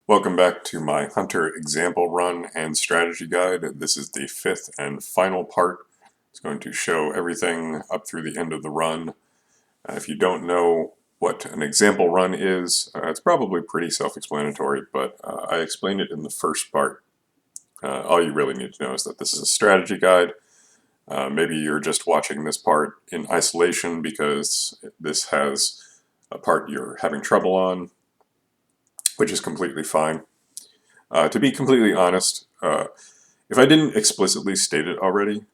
Welcome back to my Hunter example run and strategy guide. This is the fifth and final part. It's going to show everything up through the end of the run. If you don't know what an example run is, it's probably pretty self-explanatory, but I explained it in the first part. All you really need to know is that this is a strategy guide. Maybe you're just watching this part in isolation because this has a part you're having trouble on, which is completely fine. To be completely honest, if I didn't explicitly state it already,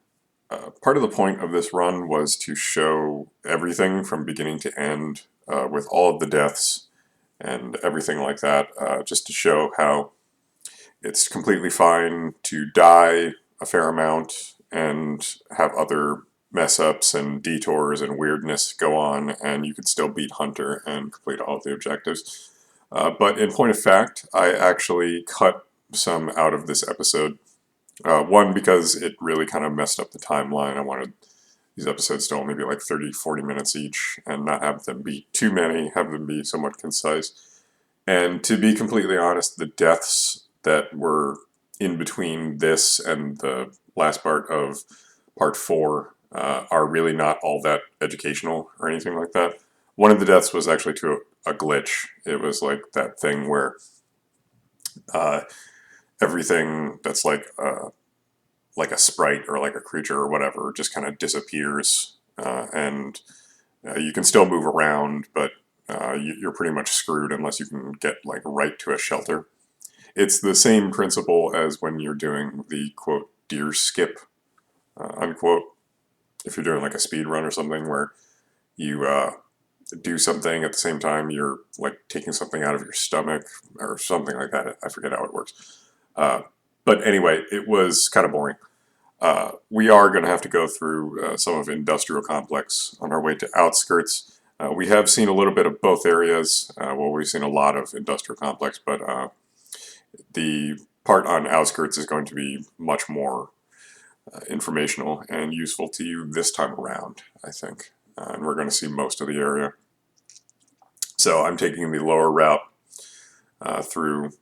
part of the point of this run was to show everything from beginning to end with all of the deaths and everything like that, just to show how it's completely fine to die a fair amount and have other mess-ups and detours and weirdness go on, and you could still beat Hunter and complete all of the objectives. But in point of fact, I actually cut some out of this episode. One, because it really kind of messed up the timeline. I wanted these episodes to only be like 30-40 minutes each and not have them be too many, have them be somewhat concise. And to be completely honest, the deaths that were in between this and the last part of part 4 are really not all that educational or anything like that. One of the deaths was actually to a glitch. It was like that thing where everything that's like a sprite or like a creature or whatever just kind of disappears, and you can still move around, but you're pretty much screwed unless you can get like right to a shelter. It's the same principle as when you're doing the quote deer skip unquote. If you're doing like a speed run or something where you do something at the same time you're like taking something out of your stomach or something like that. I forget how it works. But anyway, it was kind of boring. We are going to have to go through some of Industrial Complex on our way to Outskirts. We have seen a little bit of both areas. Well, we've seen a lot of Industrial Complex, but the part on Outskirts is going to be much more informational and useful to you this time around, I think. And we're going to see most of the area. So I'm taking the lower route through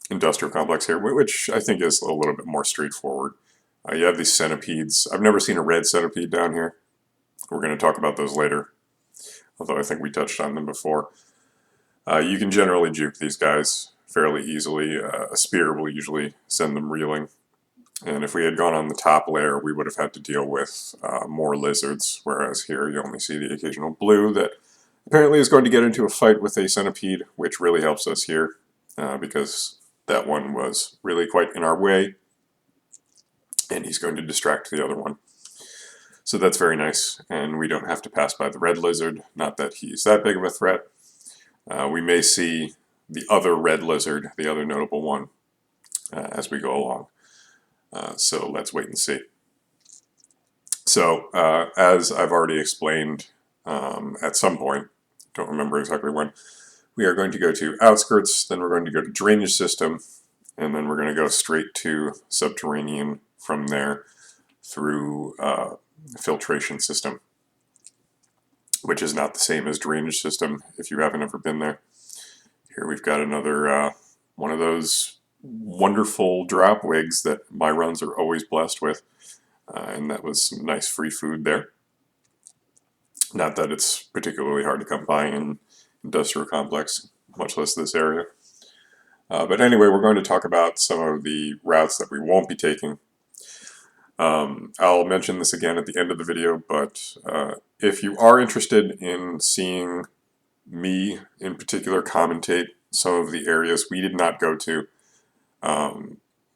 Industrial Complex here, which I think is a little bit more straightforward. You have these centipedes. I've never seen a red centipede down here. We're going to talk about those later, although I think we touched on them before. You can generally juke these guys fairly easily. A spear will usually send them reeling. And if we had gone on the top layer, we would have had to deal with more lizards, whereas here you only see the occasional blue that apparently is going to get into a fight with a centipede, which really helps us here, because that one was really quite in our way, and he's going to distract the other one. So that's very nice, and we don't have to pass by the red lizard, not that he's that big of a threat. We may see the other red lizard, the other notable one, as we go along. So let's wait and see. So, as I've already explained at some point, don't remember exactly when, we are going to go to Outskirts, then we're going to go to Drainage System, and then we're going to go straight to Subterranean from there through Filtration System, which is not the same as Drainage System if you haven't ever been there. Here we've got another one of those wonderful drop wigs that my runs are always blessed with, and that was some nice free food there. Not that it's particularly hard to come by in Industrial Complex, much less this area. But anyway, we're going to talk about some of the routes that we won't be taking. I'll mention this again at the end of the video, but if you are interested in seeing me in particular commentate some of the areas we did not go to,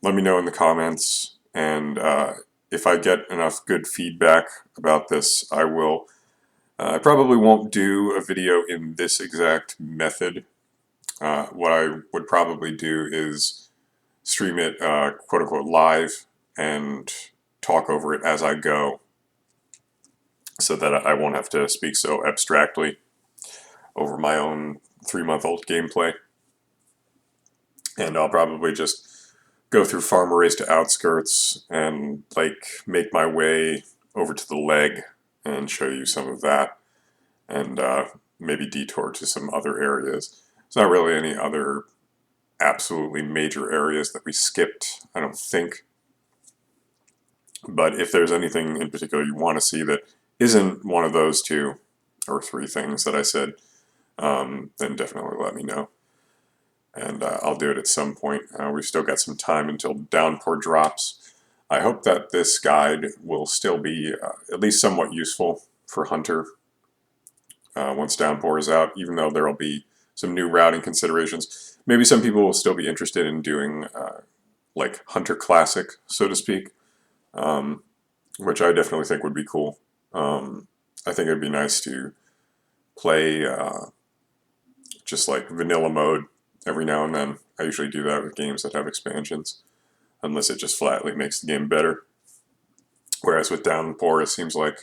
let me know in the comments, and if I get enough good feedback about this, I will. I probably won't do a video in this exact method. What I would probably do is stream it quote-unquote live and talk over it as I go, so that I won't have to speak so abstractly over my own 3-month-old gameplay. And I'll probably just go through Farm Race to Outskirts and like make my way over to the leg and show you some of that, and maybe detour to some other areas. There's not really any other absolutely major areas that we skipped, I don't think. But if there's anything in particular you want to see that isn't one of those two or three things that I said, then definitely let me know. And I'll do it at some point. We've still got some time until Downpour drops. I hope that this guide will still be at least somewhat useful for Hunter once Downpour is out, even though there will be some new routing considerations. Maybe some people will still be interested in doing like Hunter Classic, so to speak, which I definitely think would be cool. I think it'd be nice to play just like vanilla mode every now and then. I usually do that with games that have expansions, unless it just flatly makes the game better. Whereas with Downpour, it seems like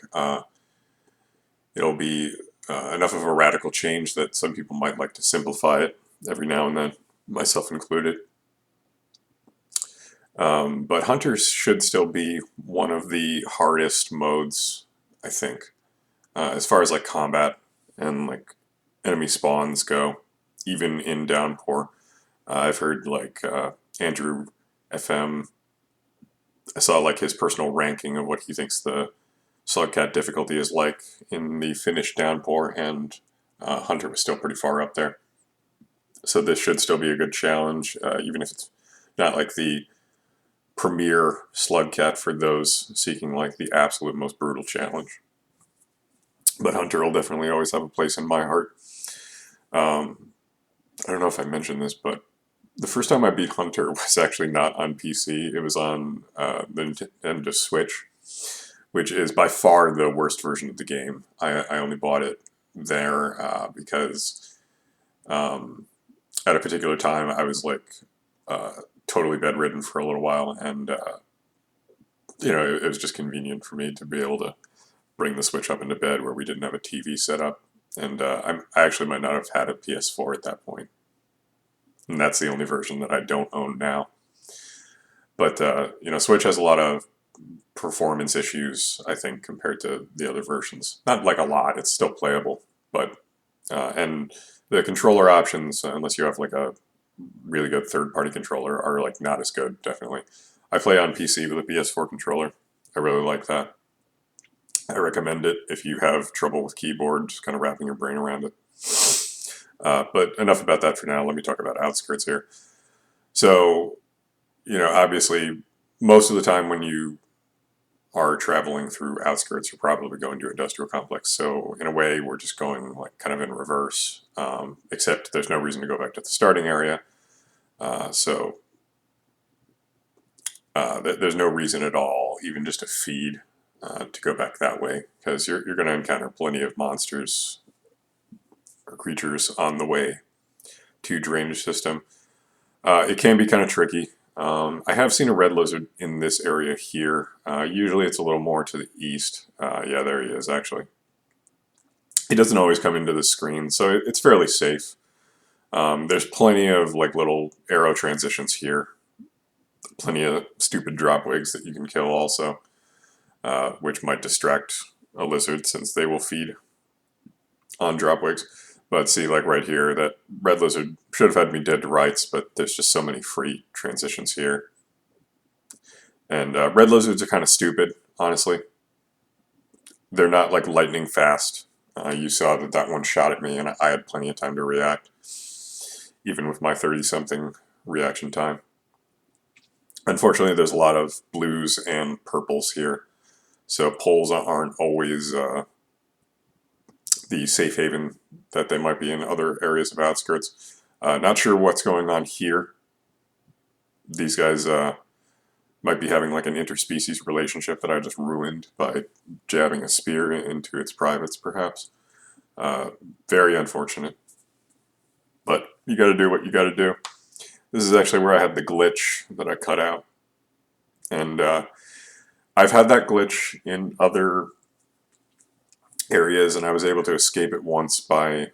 it'll be enough of a radical change that some people might like to simplify it every now and then, myself included. But Hunters should still be one of the hardest modes, I think, as far as like combat and like enemy spawns go, even in Downpour. I've heard like Andrew FM, I saw like his personal ranking of what he thinks the Slugcat difficulty is like in the finished Downpour, and Hunter was still pretty far up there. So this should still be a good challenge, even if it's not like the premier Slugcat for those seeking like the absolute most brutal challenge. But Hunter will definitely always have a place in my heart. I don't know if I mentioned this, but the first time I beat Hunter was actually not on PC. It was on the Nintendo Switch, which is by far the worst version of the game. I only bought it there because at a particular time I was like totally bedridden for a little while, and you know, it was just convenient for me to be able to bring the Switch up into bed where we didn't have a TV set up, and I actually might not have had a PS4 at that point, and that's the only version that I don't own now. But you know, Switch has a lot of performance issues, I think, compared to the other versions. Not like a lot; it's still playable, but and the controller options, unless you have like a really good third-party controller, are like not as good. Definitely, I play on PC with a PS4 controller. I really like that. I recommend it if you have trouble with keyboard, just kind of wrapping your brain around it. But enough about that for now. Let me talk about Outskirts here. So, you know, obviously, most of the time when you are traveling through Outskirts, you're probably going to Industrial Complex. So, in a way, we're just going like kind of in reverse, except there's no reason to go back to the starting area. So, there's no reason at all, even just to feed, to go back that way, because you're going to encounter plenty of monsters or creatures on the way to drainage system. It can be kind of tricky. I have seen a red lizard in this area here. Usually it's a little more to the east. Yeah, there he is, actually. He doesn't always come into the screen, so it's fairly safe. There's plenty of like little arrow transitions here. Plenty of stupid drop wigs that you can kill also, which might distract a lizard since they will feed on drop wigs. But see, like right here, that red lizard should have had me dead to rights, but there's just so many free transitions here. And red lizards are kind of stupid, honestly. They're not like lightning fast. You saw that that one shot at me, and I had plenty of time to react, even with my 30-something reaction time. Unfortunately, there's a lot of blues and purples here, so poles aren't always the safe haven that they might be in other areas of Outskirts. Not sure what's going on here. These guys might be having like an interspecies relationship that I just ruined by jabbing a spear into its privates, perhaps. Very unfortunate. But you gotta do what you gotta do. This is actually where I had the glitch that I cut out. And I've had that glitch in other areas, and I was able to escape it once by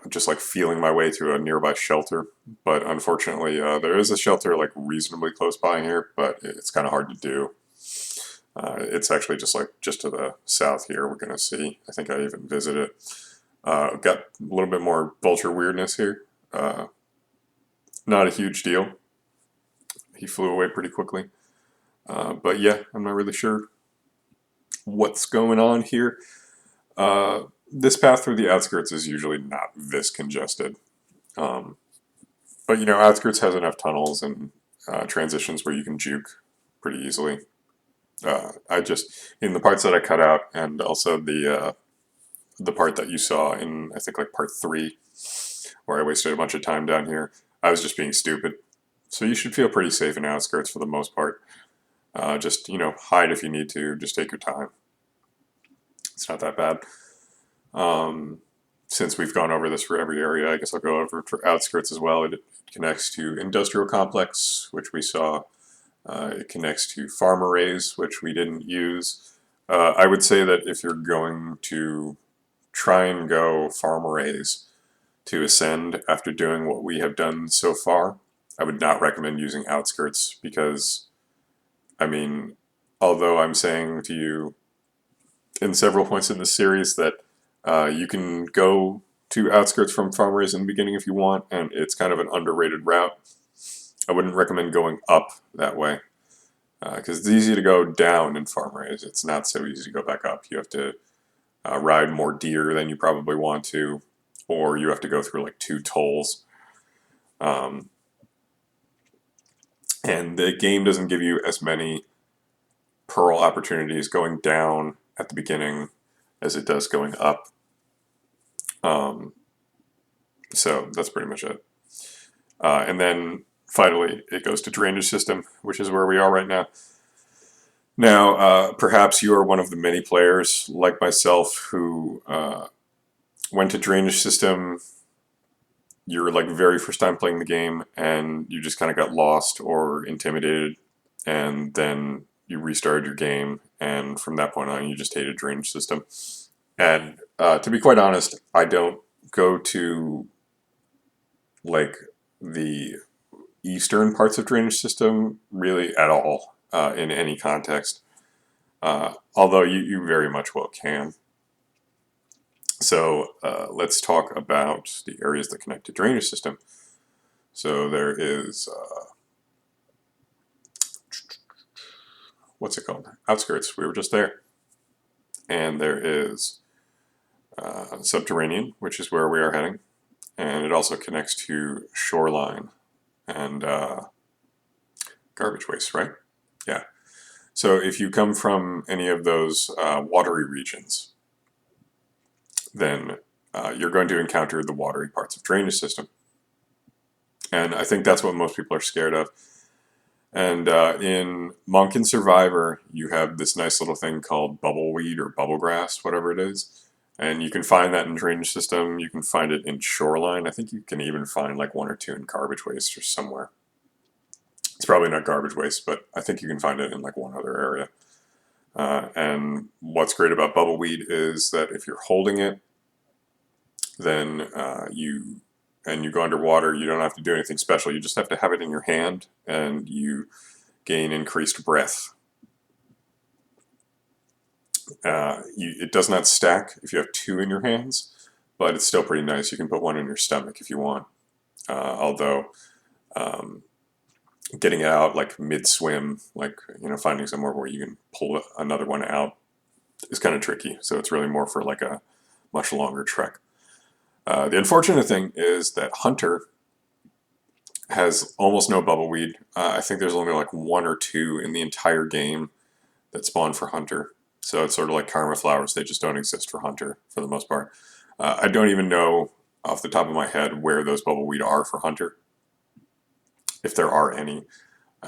just like feeling my way to a nearby shelter. But unfortunately, there is a shelter like reasonably close by here, but it's kind of hard to do. It's actually just to the south here. We're gonna see. I think I even visited. Got a little bit more vulture weirdness here. Not a huge deal. He flew away pretty quickly. But yeah, I'm not really sure what's going on here. This path through the outskirts is usually not this congested. Um, but you know, outskirts has enough tunnels and transitions where you can juke pretty easily. I just in the parts that I cut out, and also the part that you saw in I think like part 3, where I wasted a bunch of time down here. I was just being stupid. So you should feel pretty safe in outskirts for the most part. Just you know, hide if you need to. Just take your time. It's not that bad. Um, since we've gone over this for every area, I guess I'll go over it for outskirts as well. It connects to industrial complex, which we saw. It connects to farm arrays, which we didn't use. I would say that if you're going to try and go farm arrays to ascend after doing what we have done so far, I would not recommend using outskirts because, I mean, although I'm saying to you in several points in this series that you can go to outskirts from farm arrays in the beginning if you want, and it's kind of an underrated route, I wouldn't recommend going up that way. Because it's easy to go down in farm arrays. It's not so easy to go back up. You have to ride more deer than you probably want to, or you have to go through like 2 tolls. Um, and the game doesn't give you as many pearl opportunities going down at the beginning as it does going up. Um, so that's pretty much it. And then finally, it goes to drainage system, which is where we are right now. Now, perhaps you are one of the many players like myself who went to drainage system. You're like very first time playing the game, and you just kind of got lost or intimidated, and then you restarted your game, and from that point on, you just hated drainage system. And to be quite honest, I don't go to like the eastern parts of drainage system really at all in any context. Although you very much well can. So let's talk about the areas that connect to drainage system. So there is, what's it called? Outskirts. We were just there. And there is Subterranean, which is where we are heading. And it also connects to Shoreline and garbage waste, right? Yeah. So if you come from any of those watery regions, then you're going to encounter the watery parts of drainage system. And I think that's what most people are scared of. And in Monk and Survivor, you have this nice little thing called bubbleweed or bubblegrass, whatever it is. And you can find that in drainage system. You can find it in shoreline. I think you can even find like 1 or 2 in garbage waste or somewhere. It's probably not garbage waste, but I think you can find it in like one other area. And what's great about bubbleweed is that if you're holding it, then you go underwater, you don't have to do anything special. You just have to have it in your hand, and you gain increased breath. It does not stack if you have 2 in your hands, but it's still pretty nice. You can put 1 in your stomach if you want. Although getting it out like mid-swim, like finding somewhere where you can pull another one out is kind of tricky. So it's really more for like a much longer trek. The unfortunate thing is that Hunter has almost no bubbleweed. I think there's only like 1 or 2 in the entire game that spawn for Hunter. So it's sort of like Karma Flowers. They just don't exist for Hunter for the most part. I don't even know off the top of my head where those bubbleweed are for Hunter, if there are any.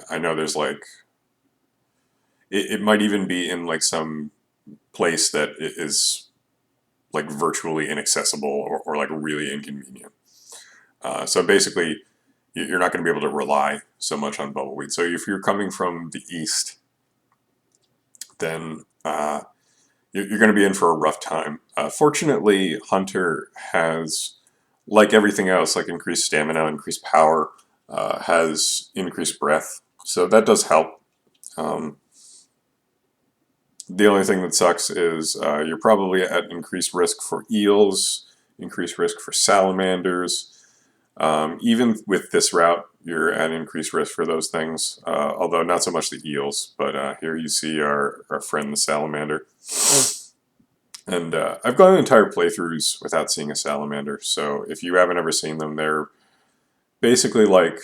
I know there's like, it might even be in like some place that is like virtually inaccessible or like really inconvenient. So basically, you're not going to be able to rely so much on bubbleweed. So if you're coming from the east, then you're going to be in for a rough time. Fortunately, Hunter has, like everything else, like increased stamina, increased power, has increased breath. So that does help. The only thing that sucks is you're probably at increased risk for eels, increased risk for salamanders. Even with this route, you're at increased risk for those things, although not so much the eels. But here you see our friend the salamander. And I've gone entire playthroughs without seeing a salamander, so if you haven't ever seen them, they're basically like,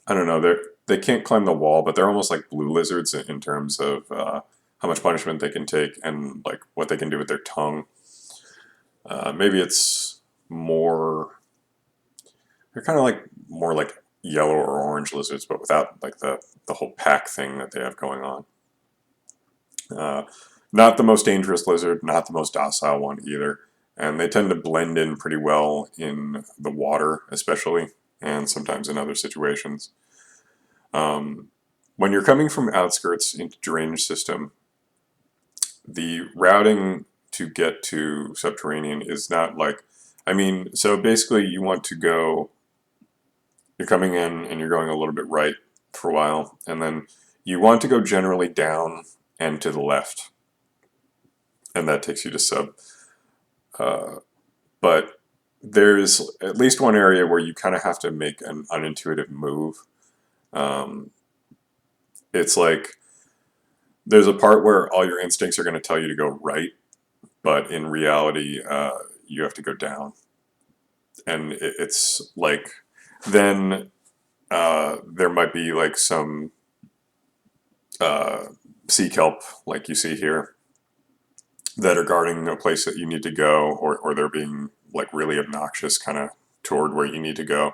I don't know, they can't climb the wall, but they're almost like blue lizards in terms of how much punishment they can take and like what they can do with their tongue. Maybe it's more, they're kind of like more like yellow or orange lizards, but without like the whole pack thing that they have going on. Not the most dangerous lizard, not the most docile one either. And they tend to blend in pretty well in the water, especially, and sometimes in other situations. When you're coming from Outskirts into drainage system, the routing to get to Subterranean is not like, I mean, so basically you want to go, you're coming in and you're going a little bit right for a while, and then you want to go generally down and to the left, and that takes you to Sub. But there's at least one area where you kind of have to make an unintuitive move. It's like there's a part where all your instincts are going to tell you to go right, but in reality, you have to go down. And it's like, then there might be like some sea kelp, like you see here, that are guarding a place that you need to go, or they're being like really obnoxious kind of toward where you need to go.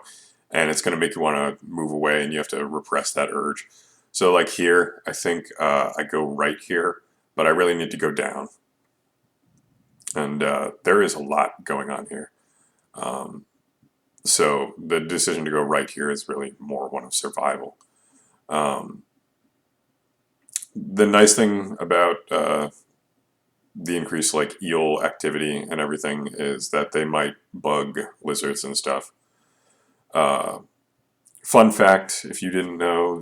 And it's going to make you want to move away, and you have to repress that urge. So like here, I think I go right here, but I really need to go down. And there is a lot going on here. So the decision to go right here is really more one of survival. The nice thing about the increased like eel activity and everything is that they might bug lizards and stuff. Fun fact, if you didn't know,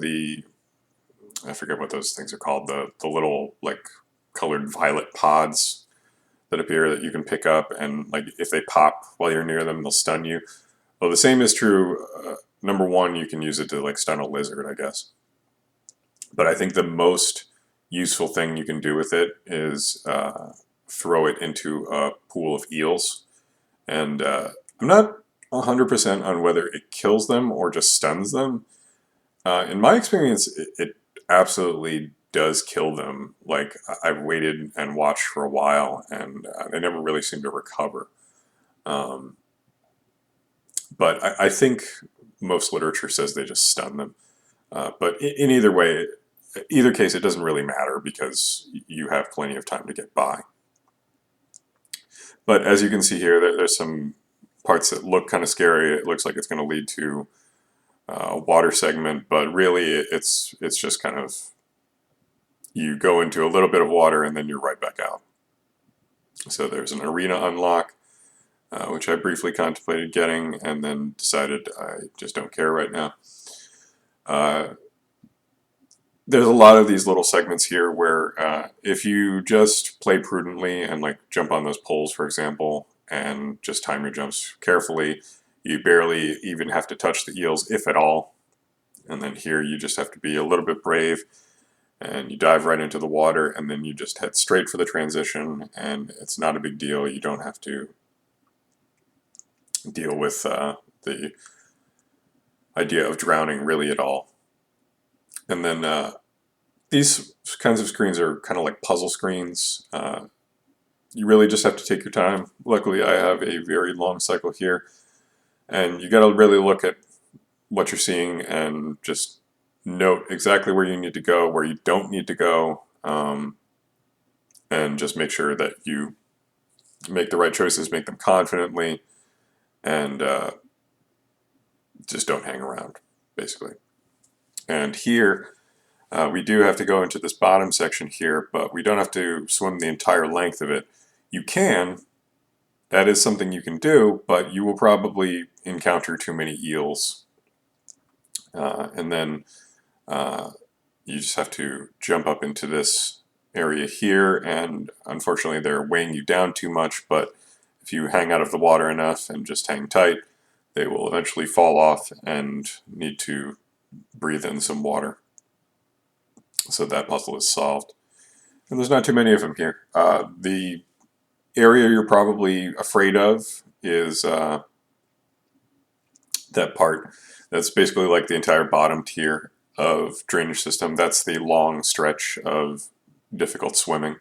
I forget what those things are called, the little like colored violet pods that appear that you can pick up, and like if they pop while you're near them, they'll stun you. Well, the same is true. Number one, you can use it to like stun a lizard, I guess. But I think the most useful thing you can do with it is throw it into a pool of eels. And I'm not 100% on whether it kills them or just stuns them. In my experience, it absolutely does kill them. Like, I've waited and watched for a while, and they never really seem to recover. But I think most literature says they just stun them. But in either case, it doesn't really matter because you have plenty of time to get by. But as you can see here, there's some parts that look kind of scary. It looks like it's going to lead to a water segment, but really it's just kind of, you go into a little bit of water and then you're right back out. So there's an arena unlock, which I briefly contemplated getting and then decided I just don't care right now. There's a lot of these little segments here where if you just play prudently and like jump on those poles, for example, and just time your jumps carefully, you barely even have to touch the eels, if at all. And then here you just have to be a little bit brave, and you dive right into the water, and then you just head straight for the transition, and it's not a big deal. You don't have to deal with the idea of drowning really at all. And then these kinds of screens are kind of like puzzle screens. You really just have to take your time. Luckily, I have a very long cycle here, and you got to really look at what you're seeing and just note exactly where you need to go, where you don't need to go, and just make sure that you make the right choices, make them confidently, and just don't hang around, basically. And here, we do have to go into this bottom section here, but we don't have to swim the entire length of it. You can, that is something you can do, but you will probably encounter too many eels. And then you just have to jump up into this area here, and unfortunately they're weighing you down too much, but if you hang out of the water enough and just hang tight, they will eventually fall off and need to breathe in some water. So that puzzle is solved. And there's not too many of them here. The area you're probably afraid of is that part that's basically like the entire bottom tier of drainage system. That's the long stretch of difficult swimming.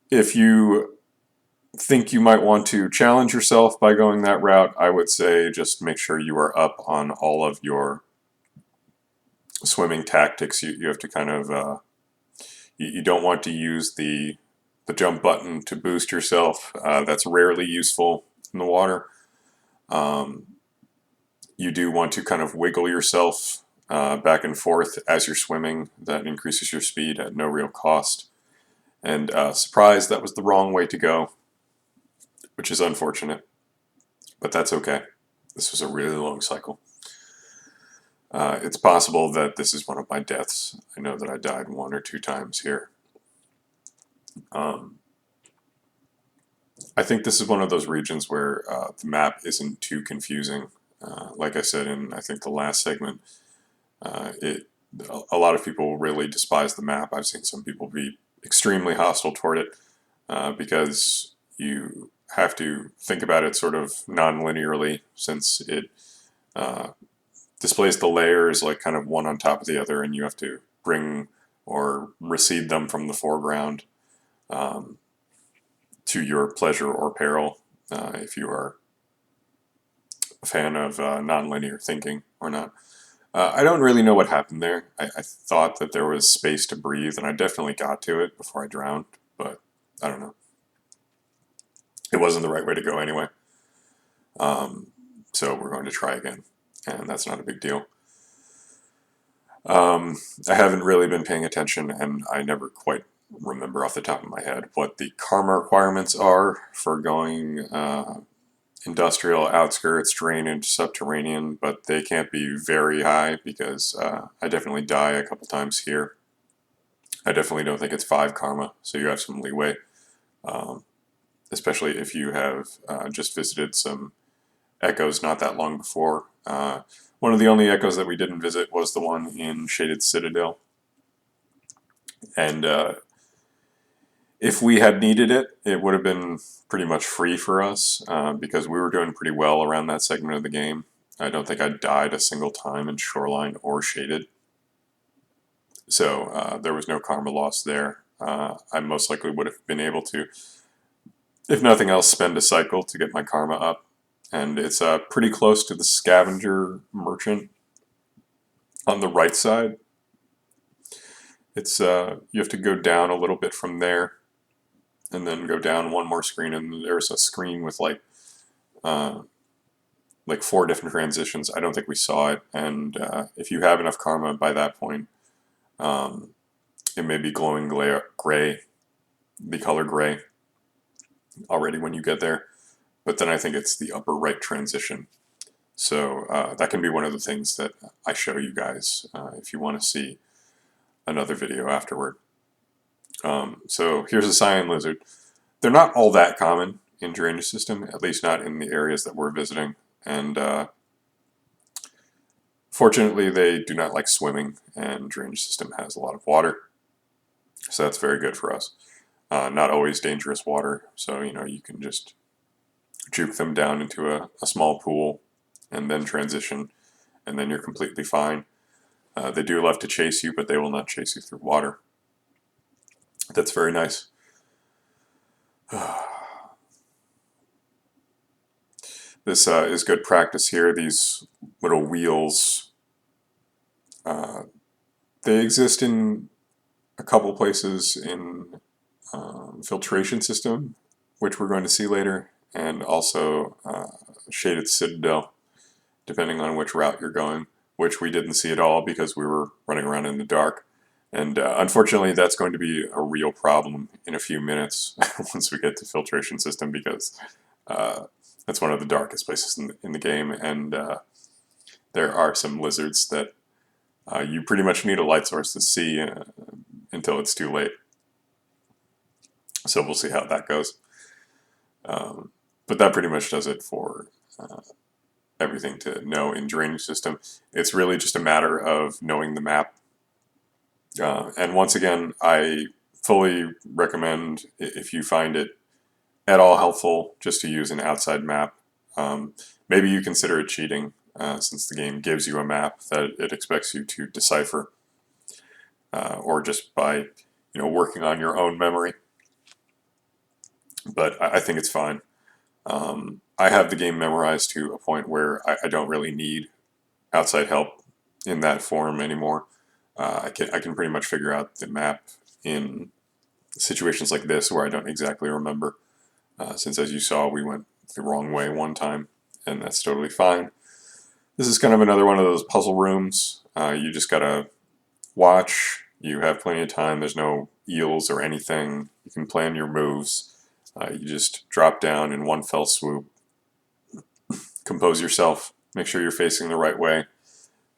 If you think you might want to challenge yourself by going that route, I would say just make sure you are up on all of your swimming tactics. You have to kind of you don't want to use the jump button to boost yourself. That's rarely useful in the water. You do want to kind of wiggle yourself back and forth as you're swimming. That increases your speed at no real cost. And surprise, that was the wrong way to go, which is unfortunate, but that's okay. This was a really long cycle. It's possible that this is one of my deaths. I know that I died 1 or 2 times here. I think this is one of those regions where the map isn't too confusing. Like I said in, I think, the last segment, a lot of people really despise the map. I've seen some people be extremely hostile toward it because you have to think about it sort of non-linearly, since it displays the layers like kind of one on top of the other, and you have to bring or recede them from the foreground to your pleasure or peril, if you are a fan of non-linear thinking or not. I don't really know what happened there. I thought that there was space to breathe, and I definitely got to it before I drowned, but I don't know. It wasn't the right way to go anyway. So we're going to try again, and that's not a big deal. I haven't really been paying attention, and I never quite remember off the top of my head what the karma requirements are for going industrial, outskirts, drainage, subterranean, but they can't be very high because I definitely die a couple times here. I definitely don't think it's 5 karma, so you have some leeway, especially if you have just visited some echoes not that long before. One of the only echoes that we didn't visit was the one in Shaded Citadel, and if we had needed it, it would have been pretty much free for us because we were doing pretty well around that segment of the game. I don't think I died a single time in Shoreline or Shaded, so there was no karma loss there. I most likely would have been able to, if nothing else, spend a cycle to get my karma up, and it's pretty close to the scavenger merchant on the right side. It's you have to go down a little bit from there, and then go down one more screen, and there's a screen with like 4 different transitions. I don't think we saw it, and if you have enough karma by that point, it may be glowing gray, the color gray, already when you get there. But then I think it's the upper right transition. So that can be one of the things that I show you guys if you want to see another video afterward. So here's a cyan lizard. They're not all that common in drainage system, at least not in the areas that we're visiting. And fortunately, they do not like swimming, and drainage system has a lot of water. So that's very good for us. Not always dangerous water, so you can just juke them down into a small pool and then transition, and then you're completely fine. They do love to chase you, but they will not chase you through water. That's very nice. This is good practice here. These little wheels, they exist in a couple places in filtration system, which we're going to see later, and also Shaded Citadel, depending on which route you're going, which we didn't see at all because we were running around in the dark. And unfortunately, that's going to be a real problem in a few minutes once we get to filtration system, because that's one of the darkest places in the game, and there are some lizards that you pretty much need a light source to see until it's too late. So we'll see how that goes. but that pretty much does it for everything to know in drainage system. It's really just a matter of knowing the map. And once again, I fully recommend, if you find it at all helpful, just to use an outside map. Maybe you consider it cheating, since the game gives you a map that it expects you to decipher, or just by working on your own memory. But I think it's fine. I have the game memorized to a point where I don't really need outside help in that form anymore. I can pretty much figure out the map in situations like this where I don't exactly remember, since, as you saw, we went the wrong way one time, and that's totally fine. This is kind of another one of those puzzle rooms. You just gotta watch. You have plenty of time. There's no eels or anything. You can plan your moves. You just drop down in one fell swoop. Compose yourself. Make sure you're facing the right way,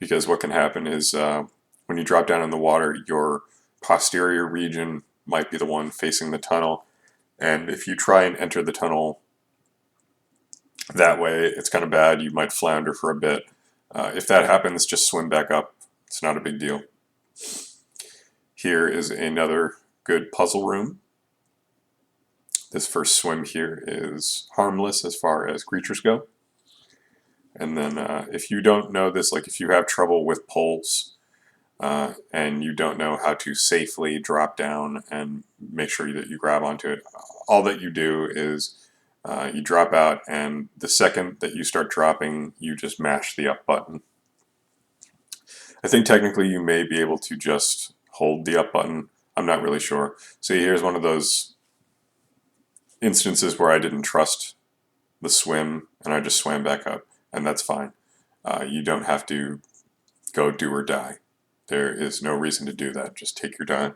because what can happen is when you drop down in the water, your posterior region might be the one facing the tunnel, and if you try and enter the tunnel that way, it's kind of bad. You might flounder for a bit. If that happens, just swim back up. It's not a big deal. Here is another good puzzle room. This first swim here is harmless as far as creatures go. And then if you don't know this, like if you have trouble with poles and you don't know how to safely drop down and make sure that you grab onto it, all that you do is you drop out, and the second that you start dropping, you just mash the up button. I think technically you may be able to just hold the up button. I'm not really sure. So here's one of those instances where I didn't trust the swim and I just swam back up, and that's fine. You don't have to go do or die. There is no reason to do that. Just take your time.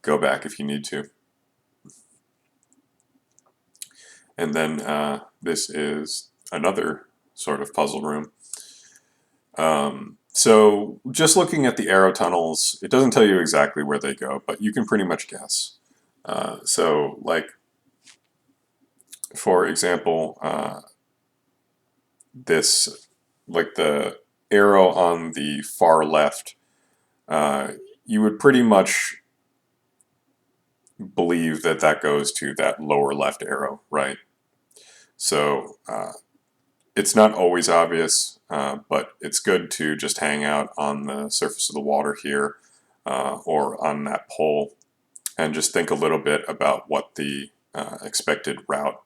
Go back if you need to. And then this is another sort of puzzle room. So just looking at the arrow tunnels, it doesn't tell you exactly where they go, but you can pretty much guess. So like, for example, this, like the arrow on the far left, you would pretty much believe that that goes to that lower left arrow, right? So it's not always obvious, but it's good to just hang out on the surface of the water here or on that pole and just think a little bit about what the expected route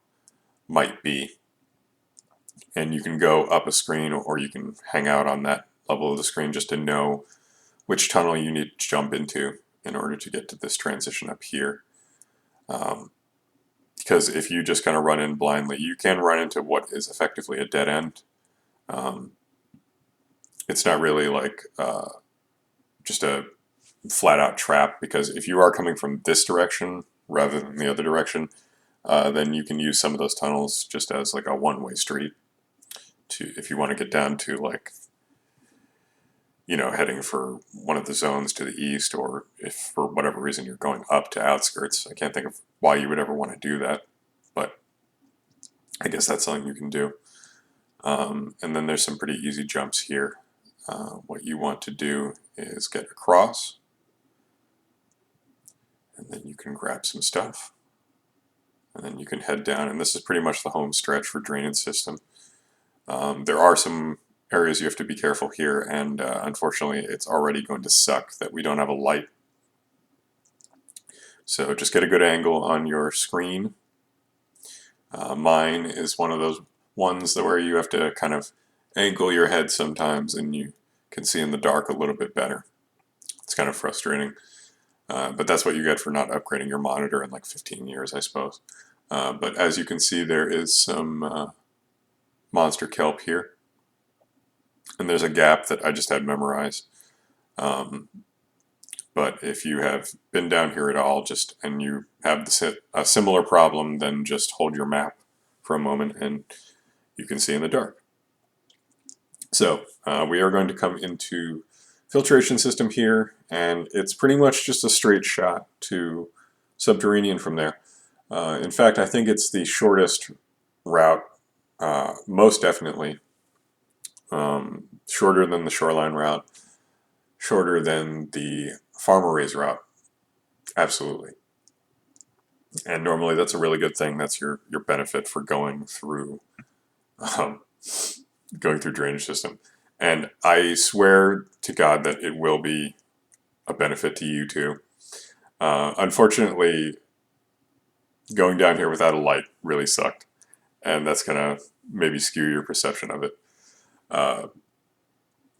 might be. And you can go up a screen, or you can hang out on that level of the screen just to know which tunnel you need to jump into in order to get to this transition up here. Because if you just kind of run in blindly, you can run into what is effectively a dead end. It's not really like just a flat-out trap, because if you are coming from this direction rather than the other direction, then you can use some of those tunnels just as like a one-way street to, if you want to get down to, like, heading for one of the zones to the east, or if for whatever reason you're going up to Outskirts. I can't think of why you would ever want to do that, but I guess that's something you can do. And then there's some pretty easy jumps here. What you want to do is get across, and then you can grab some stuff, and then you can head down, and this is pretty much the home stretch for drainage system. There are some areas you have to be careful here, and unfortunately it's already going to suck that we don't have a light. So just get a good angle on your screen. Mine is one of those ones where you have to kind of angle your head sometimes, and you can see in the dark a little bit better. It's kind of frustrating, but that's what you get for not upgrading your monitor in like 15 years, I suppose. But as you can see, there is some monster kelp here, and there's a gap that I just had memorized. But if you have been down here at all, and you have a similar problem, then just hold your map for a moment and you can see in the dark. So we are going to come into filtration system here, and it's pretty much just a straight shot to Subterranean from there. In fact, I think it's the shortest route, most definitely. Shorter than the shoreline route, shorter than the farmer raised route, absolutely. And normally that's a really good thing. That's your benefit for um, going through drainage system. And I swear to God that it will be a benefit to you too. Unfortunately, going down here without a light really sucked, and that's gonna maybe skew your perception of it. Uh,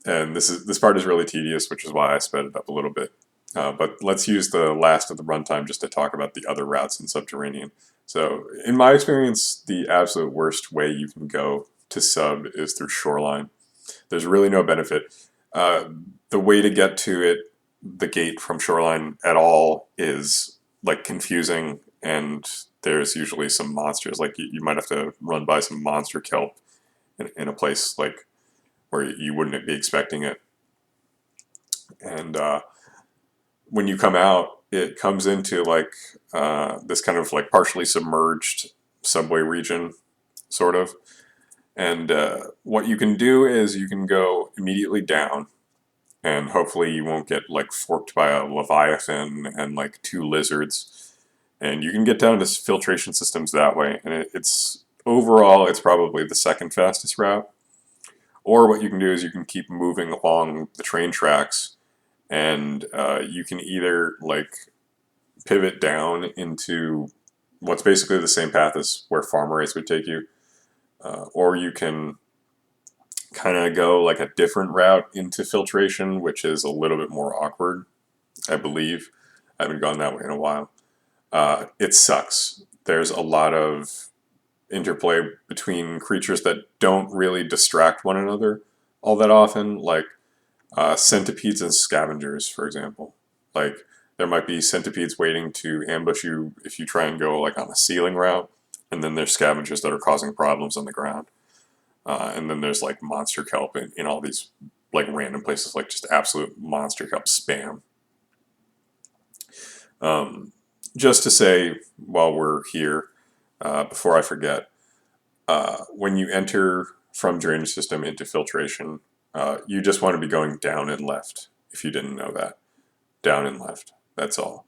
and this part is really tedious, which is why I sped it up a little bit. But let's use the last of the runtime just to talk about the other routes in Subterranean. So, in my experience, the absolute worst way you can go to sub is through shoreline. There's really no benefit. Uh, the way to get to it, the gate from shoreline at all, is like confusing, and there's usually some monsters. Like you might have to run by some monster kelp in a place like where you wouldn't be expecting it. And when you come out, it comes into like this kind of like partially submerged subway region, sort of. And what you can do is you can go immediately down, and hopefully you won't get like forked by a leviathan and like two lizards. And you can get down to filtration systems that way, and it's overall it's probably the second fastest route. Or what you can do is you can keep moving along the train tracks, and you can either like pivot down into what's basically the same path as where farmer race would take you, or you can kind of go like a different route into filtration, which is a little bit more awkward, I believe. I haven't gone that way in a while. It sucks. There's a lot of interplay between creatures that don't really distract one another all that often, like centipedes and scavengers, for example. Like, there might be centipedes waiting to ambush you if you try and go like on a ceiling route, and then there's scavengers that are causing problems on the ground. And then there's like monster kelp in all these like random places, like just absolute monster kelp spam. Just to say, while we're here, before I forget, when you enter from drainage system into filtration, you just want to be going down and left, if you didn't know that. Down and left, that's all.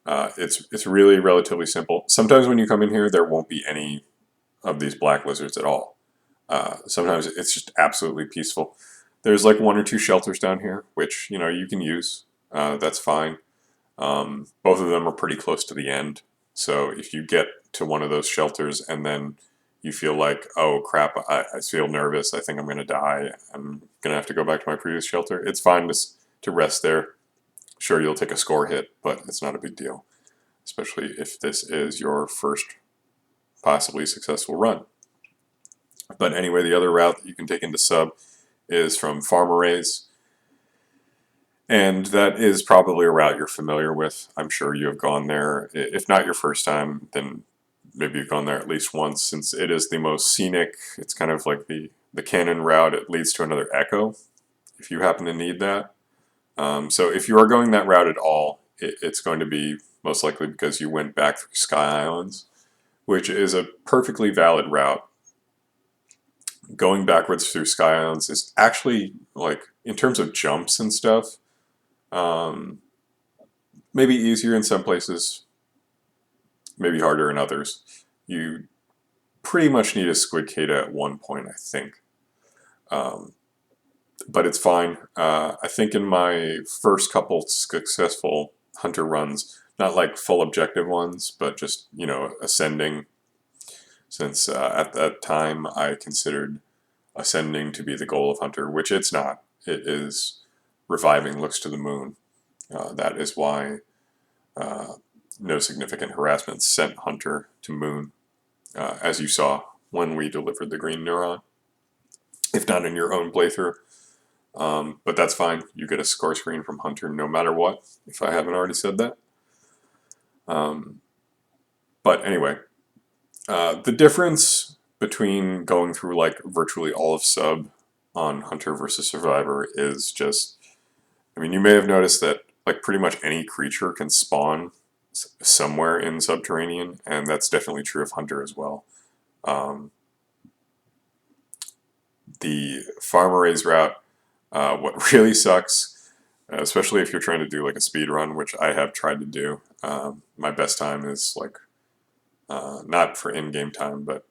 It's really relatively simple. Sometimes when you come in here, there won't be any of these black lizards at all. Sometimes it's just absolutely peaceful. There's like one or two shelters down here, which you can use. That's fine. Both of them are pretty close to the end, so if you get to one of those shelters and then you feel like, oh crap, I feel nervous, I think I'm going to die, I'm going to have to go back to my previous shelter, it's fine to rest there. Sure, you'll take a score hit, but it's not a big deal, especially if this is your first possibly successful run. But anyway, the other route that you can take into sub is from Farm Arrays, and that is probably a route you're familiar with. I'm sure you have gone there. If not your first time, then maybe you've gone there at least once, since it is the most scenic. It's kind of like the canon route. It leads to another echo, if you happen to need that. So if you are going that route at all, it's going to be most likely because you went back through Sky Islands, which is a perfectly valid route. Going backwards through Sky Islands is actually, like, in terms of jumps and stuff, maybe easier in some places, maybe harder in others. You pretty much need a Squid Kata at one point, I think. But it's fine. I think in my first couple successful hunter runs, not like full objective ones, but just, ascending, since at that time I considered ascending to be the goal of hunter, which it's not. It is reviving looks to the moon. That is why no significant harassment sent hunter to moon, as you saw when we delivered the green neuron, if not in your own playthrough. But that's fine. You get a score screen from hunter no matter what, if I haven't already said that. But anyway, the difference between going through like virtually all of sub on hunter versus survivor is just, you may have noticed that like pretty much any creature can spawn somewhere in Subterranean, and that's definitely true of hunter as well. The farm arrays route, what really sucks, especially if you're trying to do like a speed run, which I have tried to do. My best time is like, not for in-game time, but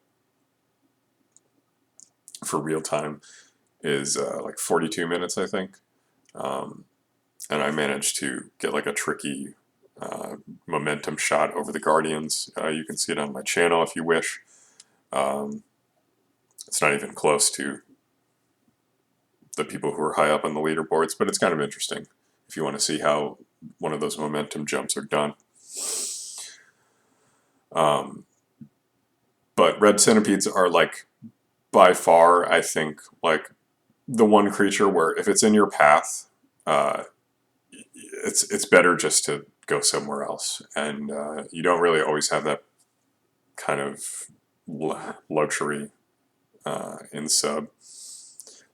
for real time is like 42 minutes, I think. And I managed to get like a tricky momentum shot over the Guardians. You can see it on my channel if you wish. It's not even close to the people who are high up on the leaderboards, but it's kind of interesting if you want to see how one of those momentum jumps are done. But red centipedes are like, by far, I think, like the one creature where if it's in your path, it's better just to go somewhere else, and you don't really always have that kind of luxury in sub.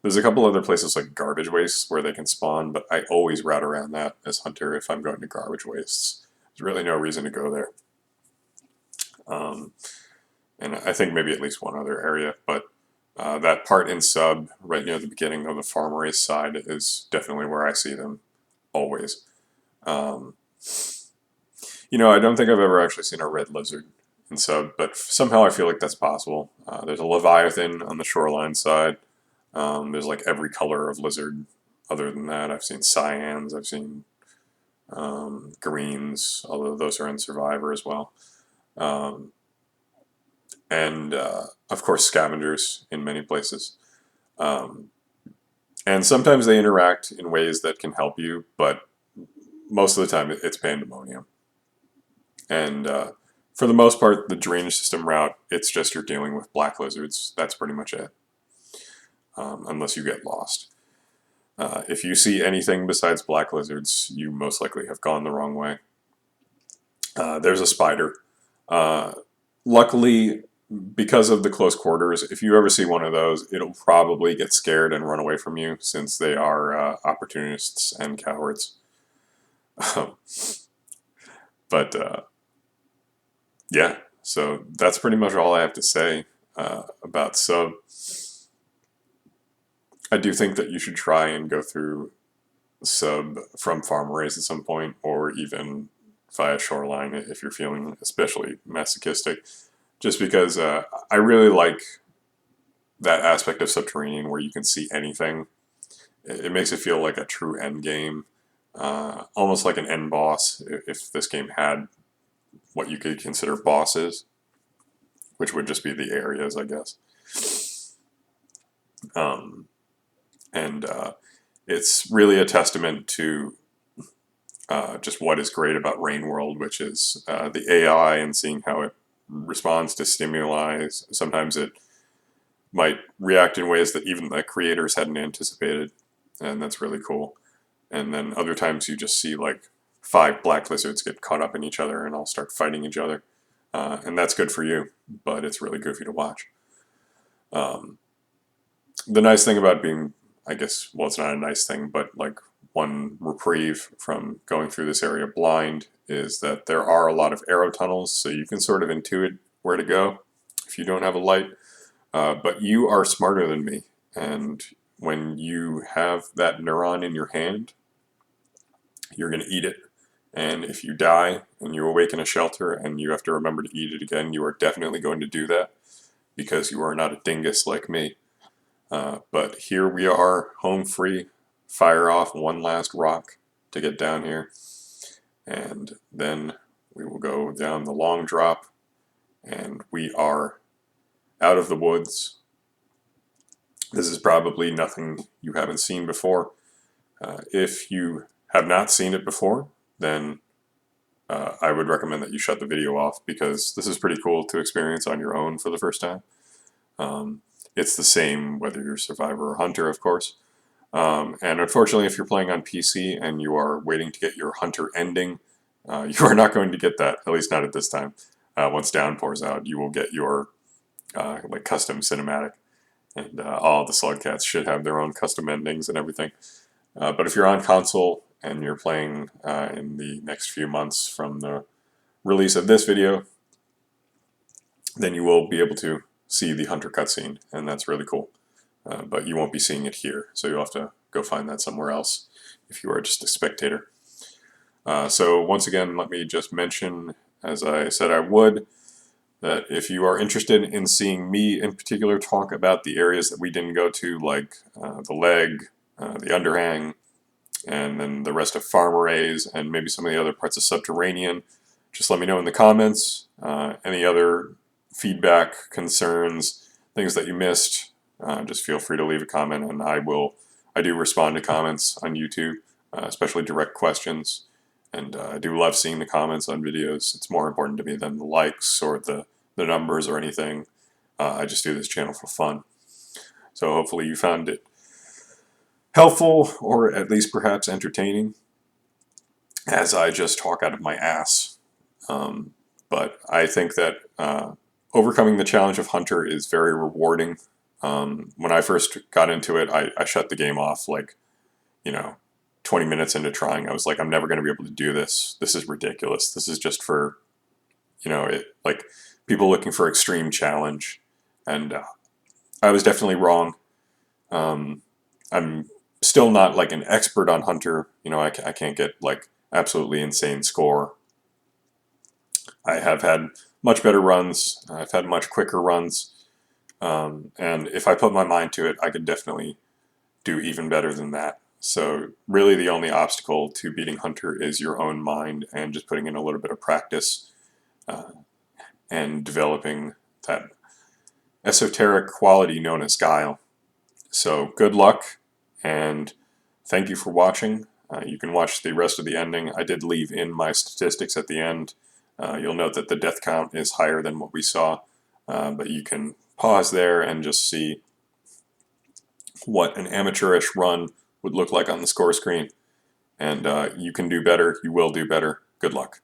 There's a couple other places like garbage wastes where they can spawn, but I always route around that as hunter if I'm going to garbage wastes. There's really no reason to go there. And I think maybe at least one other area, but that part in sub right near the beginning of the farm race side is definitely where I see them always. You know, I don't think I've ever actually seen a red lizard in sub, but somehow I feel like that's possible. There's a leviathan on the shoreline side. There's like every color of lizard other than that. I've seen cyans, I've seen greens, although those are in Survivor as well. And of course scavengers in many places. And sometimes they interact in ways that can help you, but most of the time it's pandemonium. And for the most part, the drainage system route, it's just you're dealing with black lizards. That's pretty much it. Unless you get lost. If you see anything besides black lizards, you most likely have gone the wrong way. There's a spider. Luckily, because of the close quarters, if you ever see one of those, it'll probably get scared and run away from you, since they are opportunists and cowards. But yeah, so that's pretty much all I have to say about sub. I do think that you should try and go through sub from farm arrays at some point, or even via shoreline if you're feeling especially masochistic. Just because I really like that aspect of Subterranean where you can see anything. It makes it feel like a true end game, almost like an end boss if this game had what you could consider bosses, which would just be the areas, I guess. And it's really a testament to just what is great about Rain World, which is the AI and seeing how it responds to stimuli. Sometimes it might react in ways that even the creators hadn't anticipated, and that's really cool. And then other times you just see like 5 black lizards get caught up in each other and all start fighting each other. And that's good for you, but it's really goofy to watch. The nice thing about being, I guess, well, it's not a nice thing, but like one reprieve from going through this area blind is that there are a lot of arrow tunnels, so you can sort of intuit where to go if you don't have a light. But you are smarter than me, and when you have that neuron in your hand, you're going to eat it. And if you die and you awaken a shelter and you have to remember to eat it again, you are definitely going to do that because you are not a dingus like me. But here we are, home free, fire off one last rock to get down here, and then we will go down the long drop, and we are out of the woods. This is probably nothing you haven't seen before. If you have not seen it before, then I would recommend that you shut the video off, because this is pretty cool to experience on your own for the first time. It's the same whether you're Survivor or Hunter, of course. And unfortunately, if you're playing on PC and you are waiting to get your Hunter ending, you are not going to get that, at least not at this time. Once Downpour's out, you will get your like custom cinematic, and all the Slugcats should have their own custom endings and everything. But if you're on console and you're playing in the next few months from the release of this video, then you will be able to see the Hunter cutscene, and that's really cool. but you won't be seeing it here. So you'll have to go find that somewhere else if you are just a spectator. So once again, let me just mention, as I said I would, that if you are interested in seeing me in particular talk about the areas that we didn't go to, like the leg, the underhang, and then the rest of Farm Arrays, and maybe some of the other parts of Subterranean, just let me know in the comments. Any other feedback, concerns, things that you missed, just feel free to leave a comment, and I do respond to comments on YouTube, especially direct questions. And I do love seeing the comments on videos. It's more important to me than the likes or the numbers or anything. I just do this channel for fun. So hopefully you found it helpful, or at least perhaps entertaining, as I just talk out of my ass. But I think that overcoming the challenge of Hunter is very rewarding. When I first got into it, I shut the game off like, 20 minutes into trying. I was like, I'm never going to be able to do this. This is ridiculous. This is just for, like people looking for extreme challenge. And I was definitely wrong. I'm still not like an expert on Hunter. I can't get like absolutely insane score. I have had much better runs. I've had much quicker runs. And if I put my mind to it, I could definitely do even better than that. So really the only obstacle to beating Hunter is your own mind and just putting in a little bit of practice and developing that esoteric quality known as guile. So good luck, and thank you for watching. You can watch the rest of the ending. I did leave in my statistics at the end. You'll note that the death count is higher than what we saw, but you can pause there and just see what an amateurish run would look like on the score screen. And you can do better. You will do better. Good luck.